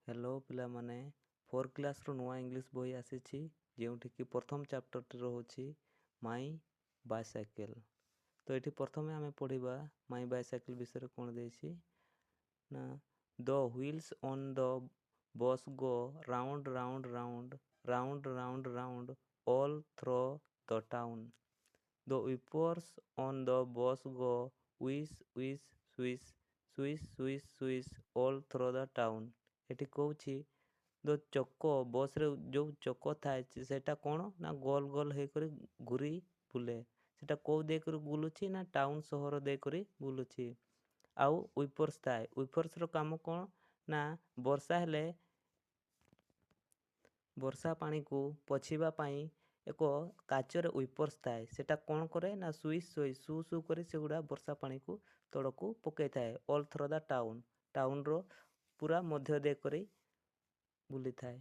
Hello पिलामाने 4 class रो नुआ English बही आसीछि जेउठिकी प्रथम चैप्टर रोचे माई बाइसाइकेल। तो ये प्रथम आम पढ़ा माई बाइसाइकेल विषय कौन देछि ना the wheels on the bus go round round round round round round all through the town. The wipers on the bus go wish wish swish swish swish swish all through the town. एटी कहूँ दो चक बस रे जो चक थाए सेटा कौन ना गोल गोल होकर घूरी बुले सेटा कौ देकर बुलुची ना टाउन सहर देकर बुलुची। आउ व्हीपर्स थाए व्हीपर्स रो काम कौन ना वर्षा पानी को पछिबा पाई एक काचर व्हीपर्स थाए सेटा कौन करे ना स्विच स्विच सु सु करे सेगुड़ा वर्षा पानी को तड़कू पकई थाए all through the town. Town रो पूरा मध्य देकर बुली थाए।